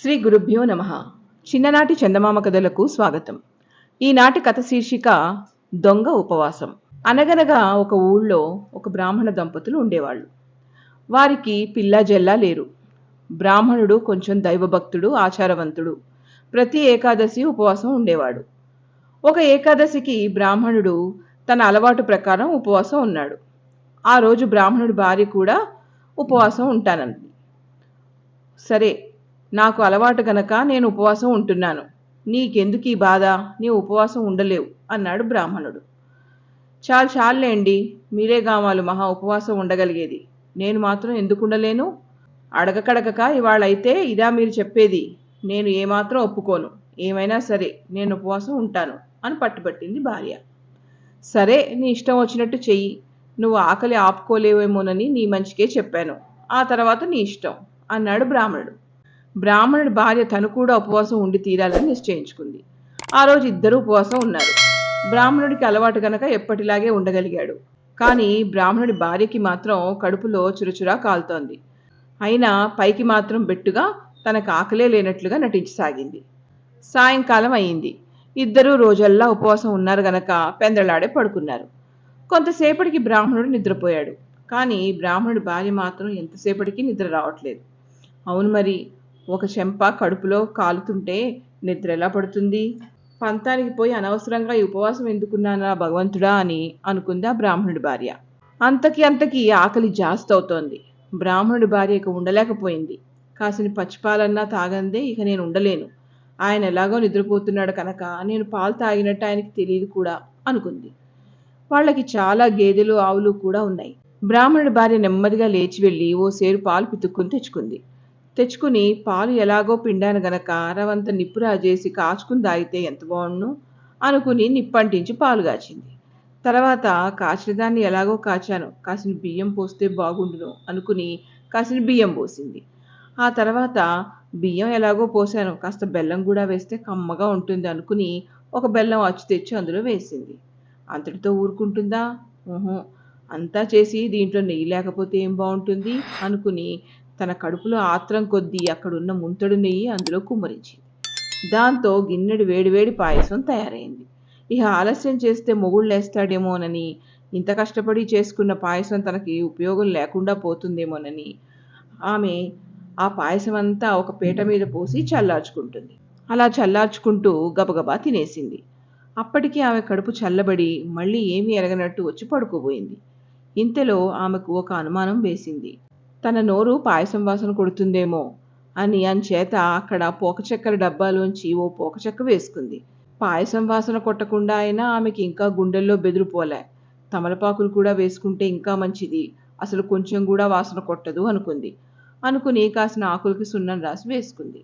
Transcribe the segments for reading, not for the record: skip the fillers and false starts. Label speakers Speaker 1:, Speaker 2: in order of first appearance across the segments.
Speaker 1: శ్రీ గురుభ్యో నమః. చిన్ననాటి చందమామ కథలకు స్వాగతం. ఈనాటి కథ శీర్షిక దొంగ ఉపవాసం. అనగనగా ఒక ఊళ్ళో ఒక బ్రాహ్మణ దంపతులు ఉండేవాళ్ళు. వారికి పిల్లా జల్లా లేరు. బ్రాహ్మణుడు కొంచెం దైవభక్తుడు, ఆచారవంతుడు. ప్రతి ఏకాదశి ఉపవాసం ఉండేవాడు. ఒక ఏకాదశికి బ్రాహ్మణుడు తన అలవాటు ప్రకారం ఉపవాసం ఉన్నాడు. ఆ రోజు బ్రాహ్మణుడి భార్య కూడా ఉపవాసం ఉంటానంది. సరే, నాకు అలవాటు గనక నేను ఉపవాసం ఉంటున్నాను. నీకెందుకు ఈ బాధ? నీ ఉపవాసం ఉండలేవు అన్నాడు బ్రాహ్మణుడు. చాలేండి, మీరే గామాలు మహా ఉపవాసం ఉండగలిగేది. నేను మాత్రం ఎందుకు ఉండలేను? అడగకడగక ఇవాళైతే ఇదా మీరు చెప్పేది? నేను ఏమాత్రం ఒప్పుకోను. ఏమైనా సరే నేను ఉపవాసం ఉంటాను అని పట్టుబట్టింది భార్య. సరే, నీ ఇష్టం వచ్చినట్టు చెయ్యి. నువ్వు ఆకలి ఆపుకోలేవేమోనని నీ మంచికే చెప్పాను. ఆ తర్వాత నీ ఇష్టం అన్నాడు బ్రాహ్మణుడు. బ్రాహ్మణుడి భార్య తను కూడా ఉపవాసం ఉండి తీరాలని నిశ్చయించుకుంది. ఆ రోజు ఇద్దరూ ఉపవాసం ఉన్నారు. బ్రాహ్మణుడికి అలవాటు గనక ఎప్పటిలాగే ఉండగలిగాడు. కానీ బ్రాహ్మణుడి భార్యకి మాత్రం కడుపులో చురచురా కాలుతోంది. అయినా పైకి మాత్రం బెట్టుగా తనకు ఆకలే లేనట్లుగా నటించసాగింది. సాయంకాలం అయింది. ఇద్దరూ రోజల్లా ఉపవాసం ఉన్నారు గనక పెందలాడే పడుకున్నారు. కొంతసేపటికి బ్రాహ్మణుడు నిద్రపోయాడు. కానీ బ్రాహ్మణుడి భార్య మాత్రం ఎంతసేపటికి నిద్ర రావట్లేదు. అవును మరి, ఒక చెంప కడుపులో కాలుతుంటే నిద్ర ఎలా పడుతుంది? పంతానికి పోయి అనవసరంగా ఈ ఉపవాసం ఎందుకున్నానా భగవంతుడా అని అనుకుంది ఆ బ్రాహ్మణుడి భార్య. అంతకి ఆకలి జాస్తి అవుతోంది. బ్రాహ్మణుడి భార్య ఇక ఉండలేకపోయింది. కాసిని పచ్చిపాలన్నా తాగందే ఇక నేను ఉండలేను. ఆయన ఎలాగో నిద్రపోతున్నాడు కనుక నేను పాలు తాగినట్టు ఆయనకి తెలియదు కూడా అనుకుంది. వాళ్ళకి చాలా గేదెలు, ఆవులు కూడా ఉన్నాయి. బ్రాహ్మణుడి భార్య నెమ్మదిగా లేచి వెళ్ళి ఓ సేరు పాలు తెచ్చుకుని పాలు ఎలాగో పిండాను గనక రవంత నిప్పు రాజేసి కాచుకుని తాగితే ఎంత బాగుండు అనుకుని నిప్పంటించి పాలు కాచింది. తర్వాత కాచిన దాన్ని ఎలాగో కాచాను, కాసిన బియ్యం పోస్తే బాగుండును అనుకుని కాసిన బియ్యం పోసింది. ఆ తర్వాత బియ్యం ఎలాగో పోసాను, కాస్త బెల్లం కూడా వేస్తే కమ్మగా ఉంటుంది అనుకుని ఒక బెల్లం అచ్చు తెచ్చి అందులో వేసింది. అంతటితో ఊరుకుంటుందా? ఊహు. అంతా చేసి దీంట్లో నెయ్యి లేకపోతే ఏం బాగుంటుంది అనుకుని తన కడుపులో ఆత్రం కొద్దీ అక్కడున్న ముంతడు నెయ్యి అందులో కుమ్మరించింది. దాంతో గిన్నెడు వేడివేడి పాయసం తయారైంది. ఇక ఆలస్యం చేస్తే మొగుళ్ళేస్తాడేమోనని, ఇంత కష్టపడి చేసుకున్న పాయసం తనకి ఉపయోగం లేకుండా పోతుందేమోనని ఆమె ఆ పాయసం అంతా ఒక పీట మీద పోసి చల్లార్చుకుంటుంది. అలా చల్లార్చుకుంటూ గబగబా తినేసింది. అప్పటికి ఆమె కడుపు చల్లబడి మళ్ళీ ఏమీ ఎరగనట్టు వచ్చి పడుకోబోయింది. ఇంతలో ఆమెకు ఒక అనుమానం వేసింది. తన నోరు పాయసం వాసన కొడుతుందేమో అని అంచేత అక్కడ పోకచెక్కల డబ్బాలోంచి ఓ పోకచెక్క వేసుకుంది. పాయసం వాసన కొట్టకుండా అయినా ఆమెకి ఇంకా గుండెల్లో బెదిరిపోలే. తమలపాకులు కూడా వేసుకుంటే ఇంకా మంచిది, అసలు కొంచెం కూడా వాసన కొట్టదు అనుకుని కాసిన ఆకులకి సున్నం రాసి వేసుకుంది.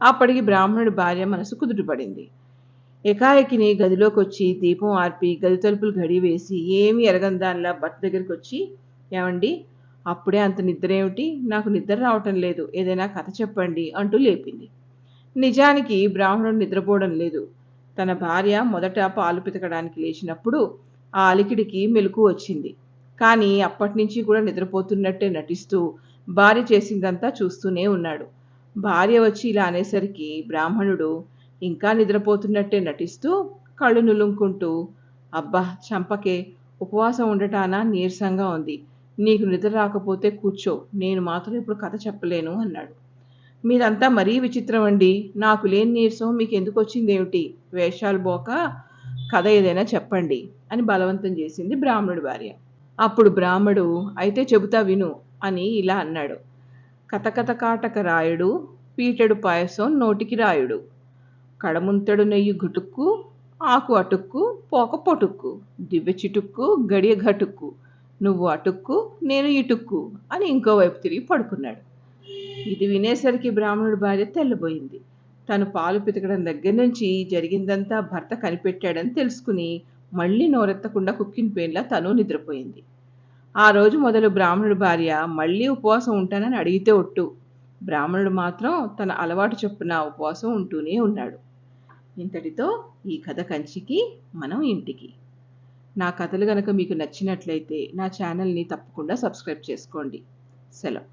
Speaker 1: అప్పటికి బ్రాహ్మణుడి భార్య మనసు కుదుటపడింది. ఎకాఎకిని గదిలోకి వచ్చి దీపం ఆర్పి గది తలుపులు గడి వేసి ఏమీ ఎరగని దానిలా భర్త దగ్గరికి వచ్చి, ఏమండి, అప్పుడే అంత నిద్ర ఏమిటి? నాకు నిద్ర రావటం లేదు, ఏదైనా కథ చెప్పండి అంటూ లేపింది. నిజానికి బ్రాహ్మణుడు నిద్రపోవడం లేదు. తన భార్య మొదట పాలు పితకడానికి లేచినప్పుడు ఆ అలికిడికి మెలకువ వచ్చింది. కానీ అప్పటినుంచి కూడా నిద్రపోతున్నట్టే నటిస్తూ భార్య చేసిందంతా చూస్తూనే ఉన్నాడు. భార్య వచ్చి ఇలా అనేసరికి బ్రాహ్మణుడు ఇంకా నిద్రపోతున్నట్టే నటిస్తూ కళ్ళు నులుముకుంటూ, అబ్బా చంపకే, ఉపవాసం ఉండటానా నీరసంగా ఉంది. నీకు నిద్ర రాకపోతే కూర్చో, నేను మాత్రం ఇప్పుడు కథ చెప్పలేను అన్నాడు. మీదంతా మరీ విచిత్రం అండి. నాకు లేని నీరసం మీకు ఎందుకు వచ్చిందేమిటి? వేషాలు బోక కథ ఏదైనా చెప్పండి అని బలవంతం చేసింది బ్రాహ్మణుడి భార్య. అప్పుడు బ్రాహ్మడు అయితే చెబుతా విను అని ఇలా అన్నాడు. కథకథ కాటక రాయుడు, పీటెడు పాయసం నోటికి రాయుడు, కడముంతడు నెయ్యి గుటుక్కు, ఆకు అటుక్కు, పోక పొటుక్కు, దివ్య చిటుక్కు, గడియ ఘటుక్కు, నువ్వు అటుక్కు నేను ఇటుక్కు అని ఇంకోవైపు తిరిగి పడుకున్నాడు. ఇది వినేసరికి బ్రాహ్మణుడి భార్య తెల్లబోయింది. తను పాలు పితకడం దగ్గర నుంచి జరిగిందంతా భర్త కనిపెట్టాడని తెలుసుకుని మళ్ళీ నోరెత్తకుండా కుక్కిన పేన్లా తను నిద్రపోయింది. ఆ రోజు మొదలు బ్రాహ్మణుడి భార్య మళ్ళీ ఉపవాసం ఉంటానని అడిగితే ఒట్టు. బ్రాహ్మణుడు మాత్రం తన అలవాటు చొప్పున ఉపవాసం ఉంటూనే ఉన్నాడు. ఇంతటితో ఈ కథ కంచికి, మనం ఇంటికి. నా కథలు గనక మీకు నచ్చినట్లయితే నా ఛానల్ని తప్పకుండా సబ్స్క్రైబ్ చేసుకోండి. సెలవు.